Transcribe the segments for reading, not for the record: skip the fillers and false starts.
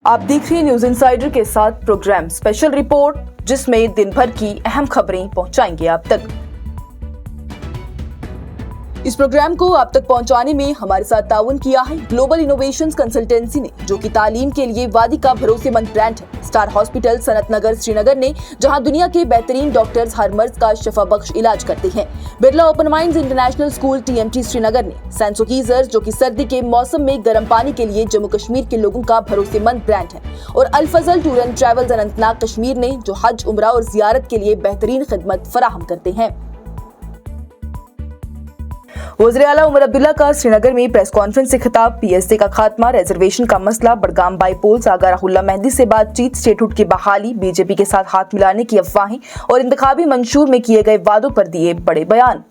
आप देख रहे हैं न्यूज इनसाइडर के साथ प्रोग्राम स्पेशल रिपोर्ट, जिसमें दिन भर की अहम खबरें पहुंचाएंगे आप तक। इस प्रोग्राम को आप तक पहुंचाने में हमारे साथ ताउन किया है ग्लोबल इनोवेशंस कंसल्टेंसी ने, जो कि तालीम के लिए वादी का भरोसेमंद ब्रांड है। स्टार हॉस्पिटल सनत नगर श्रीनगर ने, जहां दुनिया के बेहतरीन डॉक्टर्स हर मर्ज का शफा बख्श इलाज करते हैं। Birla open minds international school TMT Srinagar ने सैंसोगीजर, जो कि सर्दी के मौसम में गर्म पानी के लिए जम्मू कश्मीर के लोगों का भरोसेमंद ब्रांड है। और Al Fazal tour and travels Anantnag Kashmir ने, जो हज, उम्रा और जियारत के लिए बेहतरीन खिदमत फराहम करते हैं। वज़ीर आला उमर अब्दुल्ला का श्रीनगर में प्रेस कॉन्फ्रेंस से खिताब, PSA का खात्मा, रिजर्वेशन का मसला, बड़गाम बाईपोल्स, आगा राहुल्ला मेहदी से बातचीत, स्टेटहुड की बहाली, बीजेपी के साथ हाथ मिलाने की अफवाहें और इंतखाबी मंशूर में किए गए वादों पर दिए बड़े बयान।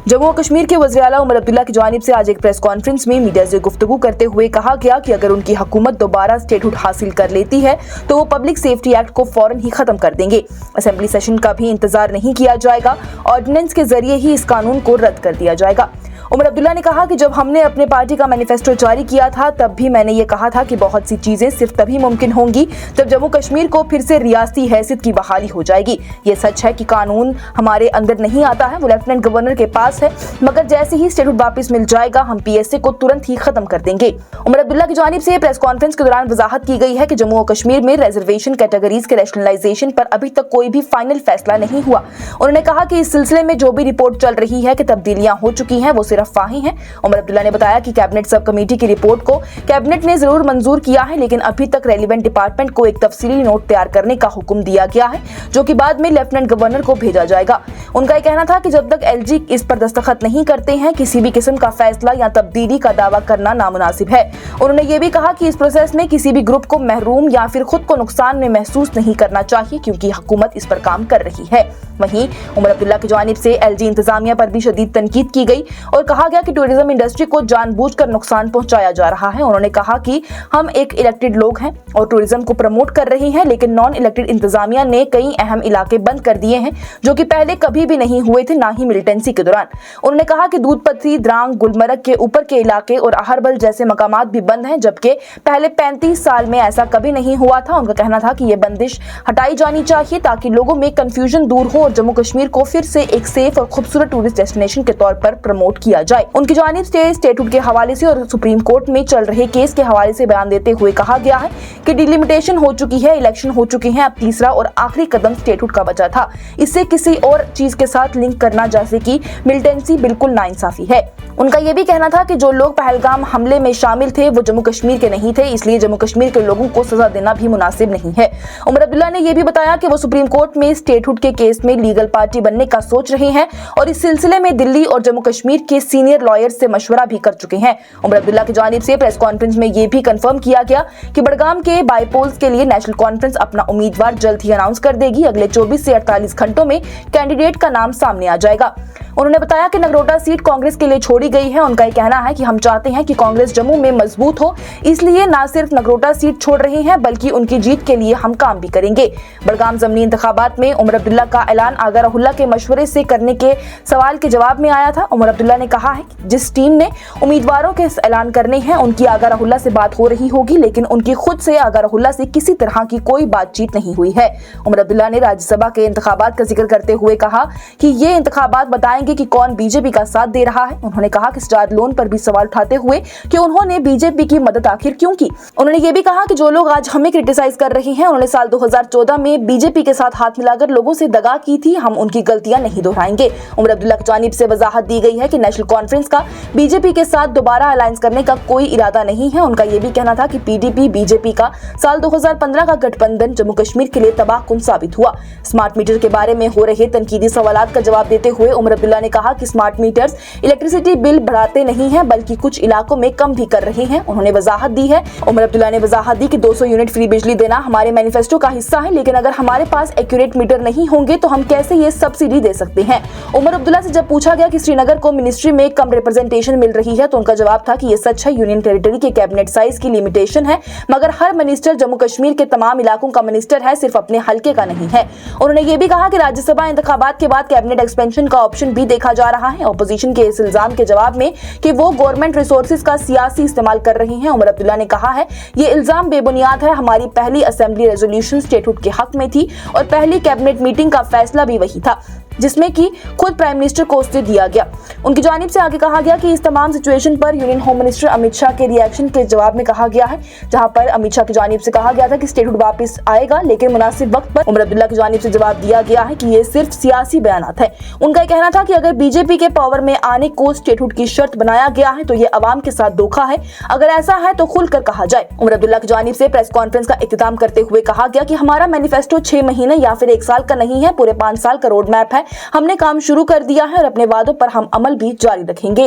जम्मू और कश्मीर के वज़ीर आला उमर अब्दुल्ला की जानिब से आज एक प्रेस कॉन्फ्रेंस में मीडिया से गुफ्तगू करते हुए कहा गया कि अगर उनकी हुकूमत दोबारा स्टेटहुड हासिल कर लेती है तो वो पब्लिक सेफ्टी एक्ट को फौरन ही खत्म कर देंगे। असेंबली सेशन का भी इंतजार नहीं किया जाएगा, ऑर्डिनेंस के जरिए ही इस कानून को रद्द कर दिया जाएगा। उमर अब्दुल्ला ने कहा कि जब हमने अपने पार्टी का मैनिफेस्टो जारी किया था, तब भी मैंने ये कहा था कि बहुत सी चीजें सिर्फ तभी मुमकिन होंगी जब जम्मू कश्मीर को फिर से रियासती हैसियत की बहाली हो जाएगी। ये सच है कि कानून हमारे अंदर नहीं आता है, वो लेफ्टिनेंट गवर्नर के पास है, मगर जैसे ही स्टेटहुड वापस मिल जाएगा, हम PSA को तुरंत ही खत्म कर देंगे। उमर अब्दुल्ला की जानिब से प्रेस कॉन्फ्रेंस के दौरान वजाहत की गई है कि जम्मू और कश्मीर में रिजर्वेशन कैटेगरीज के रैशनलाइजेशन पर अभी तक कोई भी फाइनल फैसला नहीं हुआ। उन्होंने कहा कि इस सिलसिले में जो भी रिपोर्ट चल रही है कि तब्दीलियां हो चुकी हैं, वो सिर्फ अफवाहें हैं। उमर अब्दुल्ला ने बताया कि कैबिनेट सब कमेटी की रिपोर्ट को कैबिनेट ने जरूर मंजूर किया है, लेकिन अभी तक रेलिवेंट डिपार्टमेंट को एक तफसीली नोट तैयार करने का हुक्म दिया गया है, जो कि बाद में लेफ्टिनेंट गवर्नर को भेजा जाएगा। उनका यह कहना था कि जब तक LG इस पर दस्तखत नहीं करते हैं, किसी भी किस्म का फैसला या तब्दीली का दावा करना नामुनासिब है। उन्होंने ये भी कहा कि इस प्रोसेस में किसी भी ग्रुप को महरूम या फिर खुद को नुकसान में महसूस नहीं करना चाहिए, क्योंकि हुकूमत इस पर काम कर रही है। वहीं उमर अब्दुल्ला की जानिब से LG इंतजामिया पर भी शदीद तनकीद की गई और कहा गया कि टूरिज्म इंडस्ट्री को जानबूझकर नुकसान पहुंचाया जा रहा है। उन्होंने कहा कि हम एक इलेक्टेड लोग हैं और टूरिज्म को प्रमोट कर रहे हैं, लेकिन नॉन इलेक्टेड इंतजामिया ने कई अहम इलाके बंद कर दिए हैं, जो कि पहले कभी भी नहीं हुए थे, ना ही मिलिटेंसी के दौरान। उन्होंने कहा कि दूध पथरी, द्रांग, गुलमर्ग के ऊपर के इलाके और अहरबल जैसे मकामात भी बंद हैं, जबकि पहले 35 साल में ऐसा कभी नहीं हुआ था। उनका कहना था कि यह बंदिश हटाई जानी चाहिए ताकि लोगों में कंफ्यूजन दूर हो और जम्मू कश्मीर को फिर से एक सेफ और खूबसूरत टूरिस्ट डेस्टिनेशन के तौर पर प्रमोट किया जाए। उनकी जानिब से स्टेटहुड के हवाले से और सुप्रीम कोर्ट में चल रहे केस के हवाले से बयान देते हुए कहा गया है कि डिलिमिटेशन हो चुकी है, इलेक्शन हो चुके हैं, अब तीसरा और आखिरी कदम स्टेटहुड का बचा था। इससे किसी और चीज के साथ लिंक करना, जैसे कि मिलिटेंसी, बिल्कुल नाइंसाफी है। उनका यह भी कहना था कि जो लोग पहलगाम हमले में शामिल थे वो जम्मू कश्मीर के नहीं थे, इसलिए जम्मू कश्मीर के लोगों को सजा देना भी मुनासिब नहीं है। उमर अब्दुल्ला ने यह भी बताया कि वो सुप्रीम कोर्ट में स्टेटहुड के केस में लीगल पार्टी बनने का सोच रहे हैं और इस सिलसिले में दिल्ली और जम्मू कश्मीर के सीनियर लॉयर्स से मशवरा भी कर चुके हैं। उमर अब्दुल्ला की जानिब से प्रेस कॉन्फ्रेंस में यह भी कंफर्म किया गया कि बड़गाम के बाईपोल्स के लिए नेशनल कॉन्फ्रेंस अपना उम्मीदवार जल्द ही अनाउंस कर देगी। अगले 24 से 48 घंटों में कैंडिडेट का नाम सामने आ जाएगा। उन्होंने बताया कि नगरोटा सीट कांग्रेस के लिए छोड़ी गई है। उनका कहना है कि हम चाहते हैं कि कांग्रेस जम्मू में मजबूत हो, इसलिए न सिर्फ नगरोटा सीट छोड़ रहे हैं, बल्कि उनकी जीत के लिए हम काम भी करेंगे। बड़गाम ज़मीनी इंतखाबात में उमर अब्दुल्ला का ऐलान आगा राहुल्ला के मशवरे से करने के सवाल के जवाब में आया था। उमर अब्दुल्ला ने कहा है कि जिस टीम ने उम्मीदवारों के ऐलान करने हैं, उनकी आगा राहुल्ला से बात हो रही होगी, लेकिन उनकी खुद से आगा राहुल्ला से किसी तरह की कोई बातचीत नहीं हुई है। उमर अब्दुल्ला ने राज्यसभा के इंतखाबात का जिक्र करते हुए कहा कि ये इंतखाबात बताएंगे कि कौन बीजेपी का साथ दे रहा है। उन्होंने कहा कि स्टार लोन पर भी सवाल उठाते हुए कि उन्होंने बीजेपी की मदद आखिर क्यों की। उन्होंने ये भी कहा कि जो लोग आज हमें क्रिटिसाइज कर रहे हैं, उन्होंने साल 2014 में बीजेपी के साथ हाथ मिलाकर लोगों से दगा की थी, हम उनकी गलतियां नहीं दोहराएंगे। उमर अब्दुल्ला की जानिब से वजाहत दी गई है कि नेशनल कॉन्फ्रेंस का बीजेपी के साथ दोबारा अलायंस करने का कोई इरादा नहीं है। उनका यह भी कहना था कि PDP बीजेपी का साल 2015 का गठबंधन जम्मू कश्मीर के लिए तबाहकुन साबित हुआ। स्मार्ट मीटर के बारे में हो रहे तनकीदी सवालात का जवाब देते हुए उमर अब्दुल्ला ने कहा कि स्मार्ट मीटर्स इलेक्ट्रिसिटी बिल बढ़ाते नहीं हैं, बल्कि कुछ इलाकों में कम भी कर रहे हैं। उन्होंने वजाहत दी है। उमर अब्दुल्ला ने वजाहत दी कि 200 यूनिट फ्री बिजली देना हमारे मैनिफेस्टो का हिस्सा है, लेकिन अगर हमारे पास एक्यूरेट मीटर नहीं होंगे तो हम कैसे ये सब्सिडी दे सकते हैं। उमर अब्दुल्ला से जब पूछा गया कि श्रीनगर को मिनिस्ट्री में कम रिप्रेजेंटेशन मिल रही है, तो उनका जवाब था कि ये सच है, यूनियन टेरिटरी के कैबिनेट साइज की लिमिटेशन है, मगर हर मिनिस्टर जम्मू कश्मीर के तमाम इलाकों का मिनिस्टर है, सिर्फ अपने हल्के का नहीं है। उन्होंने ये भी कहा कि राज्यसभा इंतखाबात के बाद कैबिनेट एक्सपेंशन का ऑप्शन भी देखा जा रहा है। ऑपोजिशन के इस इल्जाम के जवाब में कि वो गवर्नमेंट रिसोर्सेज का सियासी इस्तेमाल कर रही हैं, उमर अब्दुल्ला ने कहा है ये इल्जाम बेबुनियाद है। हमारी पहली असेंबली रेजोल्यूशन स्टेटहुड के हक में थी और पहली कैबिनेट मीटिंग का फैसला भी वही था जिसमें कि खुद प्राइम मिनिस्टर को उससे दिया गया। उनकी जानिब से आगे कहा गया कि इस तमाम सिचुएशन पर union home minister Amit Shah के रिएक्शन के जवाब में कहा गया है, जहां पर अमित शाह की जानिब से कहा गया था कि स्टेटहुड वापस आएगा लेकिन मुनासिब वक्त पर। उमर अब्दुल्ला की जानिब से जवाब दिया गया है कि ये सिर्फ सियासी बयानात है। उनका कहना था कि अगर बीजेपी के पावर में आने को स्टेटहुड की शर्त बनाया गया है तो ये अवाम के साथ धोखा है। अगर ऐसा है तो खुलकर कहा जाए। उमर अब्दुल्ला की जानिब से प्रेस कॉन्फ्रेंस का इख्तिताम करते हुए कहा गया कि हमारा मैनिफेस्टो 6 महीने या फिर 1 साल का नहीं है, पूरे 5 साल का रोड मैप है। हमने काम शुरू कर दिया है और अपने वादों पर हम अमल भी जारी रखेंगे।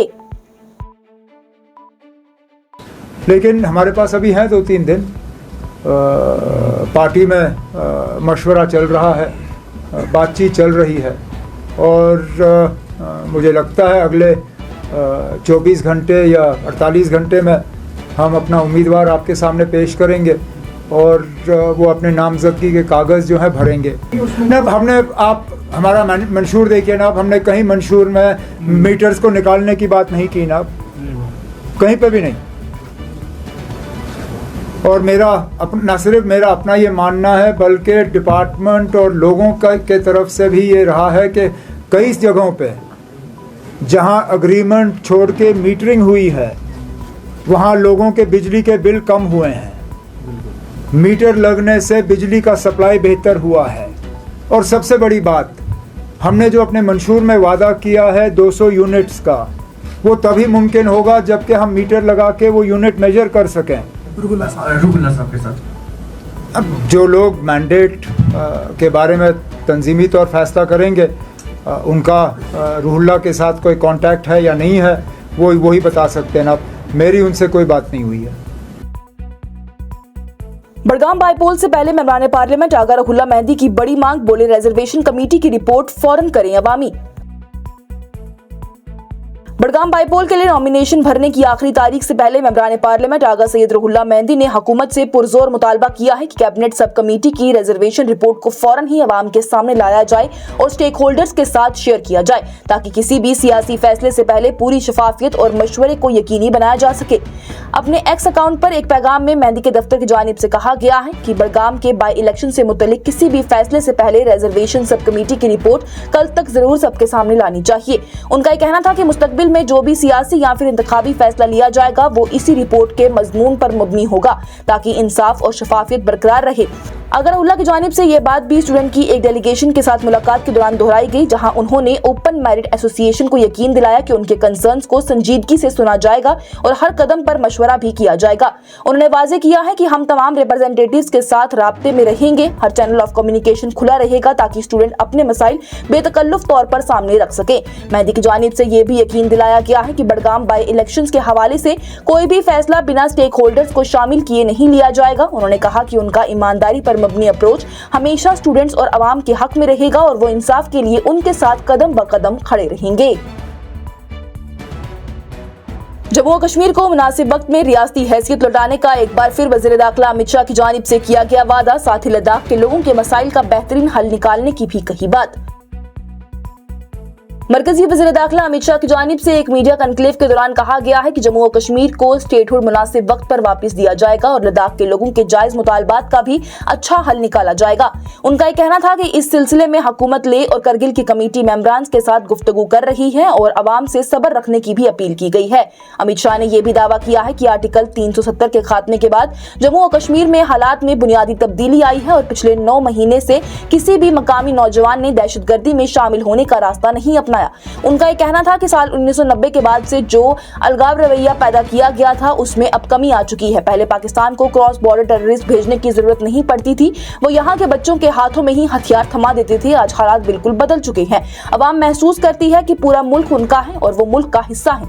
लेकिन हमारे पास अभी है 2-3 दिन। पार्टी में मशवरा चल रहा है, बातचीत चल रही है और मुझे लगता है अगले 24 घंटे या 48 घंटे में हम अपना उम्मीदवार आपके सामने पेश करेंगे और वो अपने नामजदगी के कागज़ जो है भरेंगे। अब हमने आप हमारा मंशूर देखिए ना, अब हमने कहीं मंशूर में मीटर्स को निकालने की बात नहीं की ना, कहीं पे भी नहीं। और मेरा न सिर्फ मेरा अपना ये मानना है बल्कि डिपार्टमेंट और लोगों के तरफ से भी ये रहा है कि कई जगहों पे जहां एग्रीमेंट छोड़ के मीटरिंग हुई है वहां लोगों के बिजली के बिल कम हुए हैं, मीटर लगने से बिजली का सप्लाई बेहतर हुआ है। और सबसे बड़ी बात, हमने जो अपने मंशूर में वादा किया है 200 यूनिट्स का, वो तभी मुमकिन होगा जबकि हम मीटर लगा के वो यूनिट मेजर कर सकें। साहब के साथ अब जो लोग मैंडेट के बारे में तंजीमी तौर फैसला करेंगे, उनका रूहुल्लाह के साथ कोई कांटेक्ट है या नहीं है वो वही बता सकते हैं ना। मेरी उनसे कोई बात नहीं हुई है। बड़गाम बाईपोल से पहले मेंबरान पार्लियामेंट आगा रुहुल्लाह मेहंदी की बड़ी मांग, बोले रिजर्वेशन कमेटी की रिपोर्ट फौरन करें अवामी। बड़गाम बाईपोल के लिए नॉमिनेशन भरने की आखिरी तारीख से पहले मेंबरान पार्लियामेंट आगा सैयद रुहुल्लाह मेहंदी ने हुकूमत से पुरजोर मुतालबा किया है कि कैबिनेट सब कमेटी की रिजर्वेशन रिपोर्ट को फौरन ही अवाम के सामने लाया जाए और स्टेक होल्डर्स के साथ शेयर किया जाए ताकि किसी भी सियासी फैसले से पहले पूरी शफाफियत और मशवरे को यकीनी बनाया जा सके। अपने एक्स अकाउंट पर एक पैगाम में मेहंदी के दफ्तर की जानिब से कहा गया है कि बड़गाम के बाई इलेक्शन से मुतल्लिक किसी भी फैसले से पहले रिजर्वेशन सब कमेटी की रिपोर्ट कल तक जरूर सबके सामने लानी चाहिए। उनका कहना था कि मुस्तकबिल में जो भी सियासी या फिर इंतखाबी फैसला लिया जाएगा वो इसी रिपोर्ट के मजमून पर मुबनी होगा ताकि इंसाफ और शफाफियत बरकरार रहे। अगर उल्लाह की जानिब से यह बात भी स्टूडेंट की एक डेलीगेशन के साथ मुलाकात के दौरान दोहराई गई, जहां उन्होंने ओपन मेरिट एसोसिएशन को यकीन दिलाया कि उनके कंसर्न्स को संजीदगी से सुना जाएगा और हर कदम पर मशवरा भी किया जाएगा। उन्होंने वाजे किया है कि हम तमाम रिप्रेजेंटेटिव्स के साथ राब्ते में रहेंगे, हर चैनल ऑफ कम्युनिकेशन खुला रहेगा ताकि स्टूडेंट अपने मसाइल बेतकल्लुफ तौर पर सामने रख सके। मेहंदी की जानिब से यह भी यकीन दिलाया गया है कि बड़गाम बाई इलेक्शंस के हवाले से कोई भी फैसला बिना स्टेक होल्डर्स को शामिल किए नहीं लिया जाएगा। उन्होंने कहा कि उनका ईमानदारी पर मबनी अप्रोच हमेशा स्टूडेंट्स और अवाम के हक में रहेगा और वो इंसाफ के लिए उनके साथ कदम ब कदम खड़े रहेंगे। जम्मू और कश्मीर को मुनासिब वक्त में रियासती हैसियत लौटाने का एक बार फिर वज़ीर दाखिला अमित शाह की जानिब से किया गया वादा, साथ ही लद्दाख के लोगों के मसाइल का बेहतरीन हल निकालने की भी कही बात। मरकजी वज़ीर दाखिला अमित शाह की जानिब से एक मीडिया कॉन्क्लेव के दौरान कहा गया है कि जम्मू और कश्मीर को स्टेटहुड मुनासिब वक्त पर वापस दिया जाएगा और लद्दाख के लोगों के जायज मुतालबात का भी अच्छा हल निकाला जाएगा। उनका यह कहना था कि इस सिलसिले में हुकूमत लेह और करगिल की कमेटी मेंबरान के साथ गुफ्तगू कर रही है और अवाम से सब्र रखने की भी अपील की गई है। अमित शाह ने यह भी दावा किया है कि आर्टिकल 370 के खात्मे के बाद जम्मू और कश्मीर में हालात में बुनियादी तब्दीली आई है और पिछले 9 महीने से किसी भी मकामी नौजवान ने दहशतगर्दी में शामिल होने का रास्ता नहीं अपनाया। उनका यह कहना था कि साल 1990 के बाद से जो अलगाव रवैया पैदा किया गया था उसमें अब कमी आ चुकी है। पहले पाकिस्तान को क्रॉस बॉर्डर टेररिस्ट भेजने की जरूरत नहीं पड़ती थी, वो यहाँ के बच्चों के हाथों में ही हथियार थमा देते थे। आज हालात बिल्कुल बदल चुके हैं। अवाम महसूस करती है कि पूरा मुल्क उनका है और वो मुल्क का हिस्सा है।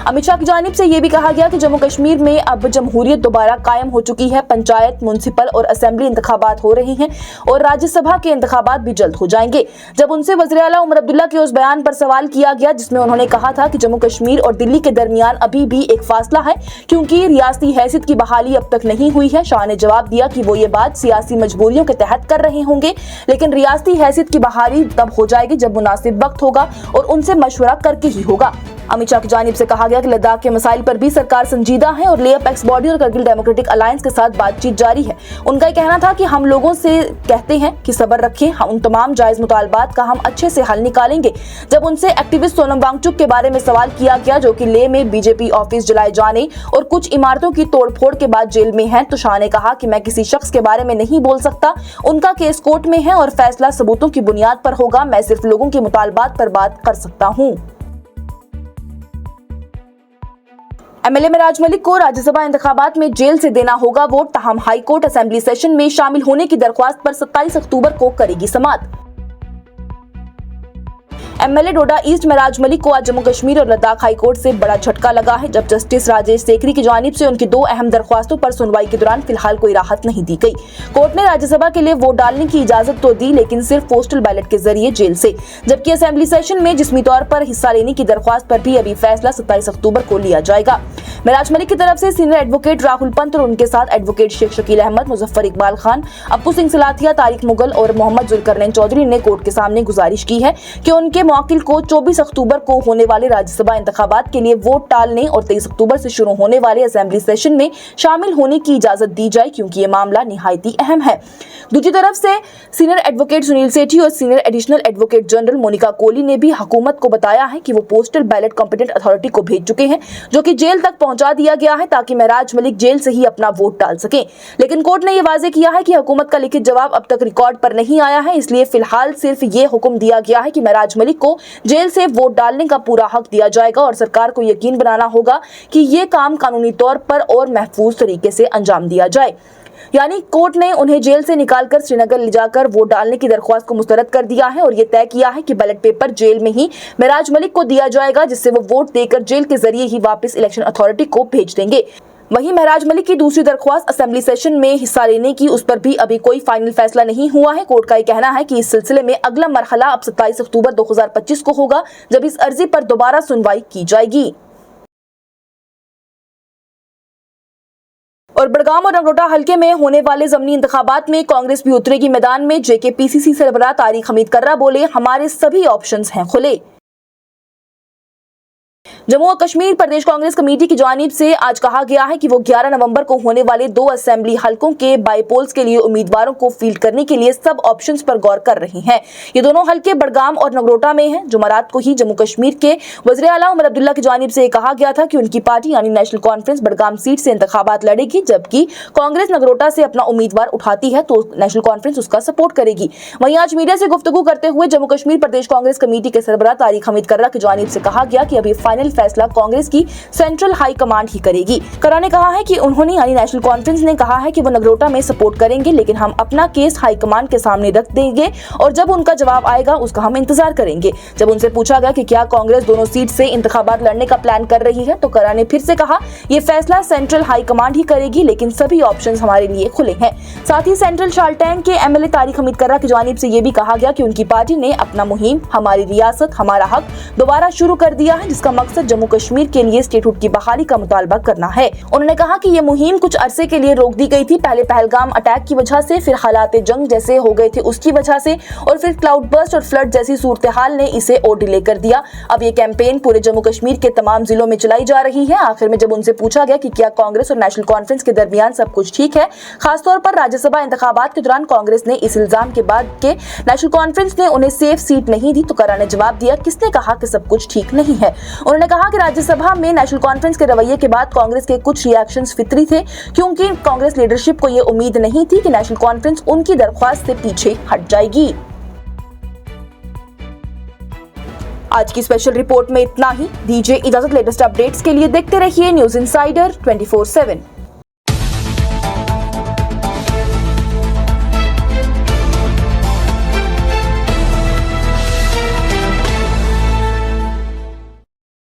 अमित शाह की जानिब से ये भी कहा गया कि जम्मू कश्मीर में अब जमहूरियत दोबारा कायम हो चुकी है। पंचायत, म्युनिसिपल और असेंबली इंतखाबात हो रहे हैं और राज्यसभा के इंतखाबात भी जल्द हो जाएंगे। जब उनसे वज़ीर आला उमर अब्दुल्ला के उस बयान पर सवाल किया गया जिसमें उन्होंने कहा था कि जम्मू कश्मीर और दिल्ली के दरमियान अभी भी एक फासला है क्योंकि रियासती हैसियत की बहाली अब तक नहीं हुई है, शाह ने जवाब दिया कि वो ये बात सियासी मजबूरियों के तहत कर रहे होंगे, लेकिन रियासती हैसियत की बहाली तब हो जाएगी जब मुनासिब वक्त होगा और उनसे मशवरा करके ही होगा। अमित शाह की जानिब से कहा गया कि लद्दाख के मसाइल पर भी सरकार संजीदा है और ले अपेक्स बॉडी और करगिल डेमोक्रेटिक अलायंस के साथ बातचीत जारी है। उनका कहना था कि हम लोगों से कहते हैं कि सब्र रखें, हम उन तमाम जायज मुतालबात का हम अच्छे से हल निकालेंगे। जब उनसे एक्टिविस्ट सोनम वांगचुक के बारे में सवाल किया गया जो कि लेह में बीजेपी ऑफिस जलाए जाने और कुछ इमारतों की तोड़फोड़ के बाद जेल में है, तो शाह ने कहा कि मैं किसी शख्स के बारे में नहीं बोल सकता, उनका केस कोर्ट में है और फैसला सबूतों की बुनियाद पर होगा, मैं सिर्फ लोगों के मुतालबात पर बात कर सकता हूँ। एमएलए मेराज मलिक को राज्यसभा इंतखाबात में जेल से देना होगा वोट, ताहम हाई कोर्ट असेंबली सेशन में शामिल होने की दरख्वास्त पर 27 अक्टूबर को करेगी समाअत। एमएलए डोडा ईस्ट मेराज मलिक को आज जम्मू कश्मीर और लद्दाख हाई कोर्ट से बड़ा झटका लगा है जब जस्टिस राजेश सेकरी की जानिब से उनकी दो अहम दरख्वास्तों पर सुनवाई के दौरान फिलहाल कोई राहत नहीं दी गई। कोर्ट ने राज्यसभा के लिए वोट डालने की इजाजत तो दी लेकिन सिर्फ पोस्टल बैलेट के जरिए जेल से, जबकि असेंबली सेशन में जिस्मी तौर पर हिस्सा लेने की दरख्वास्त पर भी अभी फैसला 27 अक्टूबर को लिया जाएगा। मेराज मलिक की तरफ से सीनियर एडवोकेट राहुल पंत और उनके साथ एडवोकेट शेख शकील अहमद, मुजफ्फर इकबाल खान, अप्पू सिंह सलाथिया, तारिक मुगल और मोहम्मद जुल्करनैन चौधरी ने कोर्ट के सामने गुजारिश की है कि उनके मौकिल को 24 अक्टूबर को होने वाले राज्यसभा इंतखाबात के लिए वोट टालने और 23 अक्टूबर से शुरू होने वाले असेंबली सेशन में शामिल होने की इजाजत दी जाए क्योंकि ये मामला निहायती अहम है। दूसरी तरफ से सीनियर एडवोकेट सुनील सेठी और senior additional advocate general Monika Kohli ने भी हुकूमत को बताया है कि वो पोस्टल बैलेट कॉम्पिटेंट अथॉरिटी को भेज चुके हैं जो कि जेल तक पहुंचा दिया गया है ताकि मेराज मलिक जेल से ही अपना वोट डाल सके। लेकिन कोर्ट ने यह वाजे किया है कि हुकूमत का लिखित जवाब अब तक रिकॉर्ड पर नहीं आया है, इसलिए फिलहाल सिर्फ ये हुक्म दिया गया है कि मेराज मलिक को जेल से वोट डालने का पूरा हक दिया जाएगा और सरकार को यकीन बनाना होगा कि ये काम कानूनी तौर पर और महफूज तरीके से अंजाम दिया जाए। यानी कोर्ट ने उन्हें जेल से निकालकर श्रीनगर ले जाकर वोट डालने की दरख्वास्त को मुस्तरद कर दिया है और ये तय किया है कि बैलेट पेपर जेल में ही मेराज मलिक को दिया जाएगा जिससे वो वोट देकर जेल के जरिए ही वापस इलेक्शन अथॉरिटी को भेज देंगे। वहीं मेराज मलिक की दूसरी दरख्वास्त असेंबली सेशन में हिस्सा लेने की, उस पर भी अभी कोई फाइनल फैसला नहीं हुआ है। कोर्ट का ये कहना है कि इस सिलसिले में अगला मरहला अब 27 अक्टूबर 2025 को होगा जब इस अर्जी पर दोबारा सुनवाई की जाएगी। और बड़गाम और नगरोटा हलके में होने वाले ज़मीनी इंतखाबात में कांग्रेस भी उतरेगी मैदान में। जेके पीसीसी सरबराह तारिक हमीद कर्रा बोले, हमारे सभी ऑप्शंस हैं खुले। जम्मू और कश्मीर प्रदेश कांग्रेस कमेटी की जानिब से आज कहा गया है कि वो 11 नवंबर को होने वाले 2 असेंबली हलकों के बाईपोल्स के लिए उम्मीदवारों को फील्ड करने के लिए सब ऑप्शंस पर गौर कर रही हैं। ये दोनों हलके बड़गाम और नगरोटा में हैं। जुमेरात को ही जम्मू कश्मीर के वज़ीर आला उमर अब्दुल्ला की जानिब से कहा गया था कि उनकी पार्टी यानी नेशनल कॉन्फ्रेंस बड़गाम सीट से इंतखाबात लड़ेगी, जबकि कांग्रेस नगरोटा से अपना उम्मीदवार उठाती है तो नेशनल कॉन्फ्रेंस उसका सपोर्ट करेगी। वहीं आज मीडिया से गुफ्तगू करते हुए जम्मू कश्मीर प्रदेश कांग्रेस कमेटी के सरबराह तारिक हमीद कर्रा की जानिब से कहा गया कि अभी फाइनल फैसला कांग्रेस की सेंट्रल हाई कमांड ही करेगी। कर्रा ने कहा है कि उन्होंने यानी नेशनल कॉन्फ्रेंस ने कहा है कि वो नगरोटा में सपोर्ट करेंगे, लेकिन हम अपना केस हाई कमांड के सामने रख देंगे और जब उनका जवाब आएगा उसका हम इंतजार करेंगे। जब उनसे पूछा गया कि क्या कांग्रेस दोनों सीट से इंतखाबात लड़ने का प्लान कर रही है तो कर्रा ने फिर से कहा ये फैसला सेंट्रल हाई कमांड ही करेगी, लेकिन सभी ऑप्शंस हमारे लिए खुले हैं। साथ ही सेंट्रल शालटैंग के एमएलए तारिक हमीद कर्रा की जानिब से ये भी कहा गया कि उनकी पार्टी ने अपना मुहिम हमारी रियासत हमारा हक दोबारा शुरू कर दिया है, जिसका मकसद जम्मू कश्मीर के लिए स्टेटहुड की बहाली का मुतालबा करना है। उन्होंने कहा कि ये मुहिम कुछ अरसे के लिए रोक दी गई थी, पहले पहलगाम अटैक की वजह से, फिर हालात जंग जैसे हो गए थे उसकी वजह से, और फिर क्लाउड बर्स्ट और फ्लड जैसी सूरत हाल ने इसे और डिले कर दिया। अब ये कैंपेन पूरे जम्मू कश्मीर के तमाम जिलों में चलाई जा रही है। आखिर में जब उनसे पूछा गया कि क्या कांग्रेस और नेशनल कॉन्फ्रेंस के दरमियान सब कुछ ठीक है, खासतौर पर राज्यसभा इंतखाबात के दौरान कांग्रेस ने इस इल्जाम के बाद के नेशनल कॉन्फ्रेंस ने उन्हें सेफ सीट नहीं दी, तो कर्रा ने जवाब दिया, किसने कहा कि सब कुछ ठीक नहीं है। उन्होंने कहा कि राज्यसभा में नेशनल कॉन्फ्रेंस के रवैये के बाद कांग्रेस के कुछ रिएक्शंस फितरी थे, क्योंकि कांग्रेस लीडरशिप को यह उम्मीद नहीं थी कि नेशनल कॉन्फ्रेंस उनकी दरख्वास्त से पीछे हट जाएगी। आज की स्पेशल रिपोर्ट में इतना ही। दीजिए इजाजत। लेटेस्ट अपडेट्स के लिए देखते रहिए न्यूज़ इनसाइडर 24/7।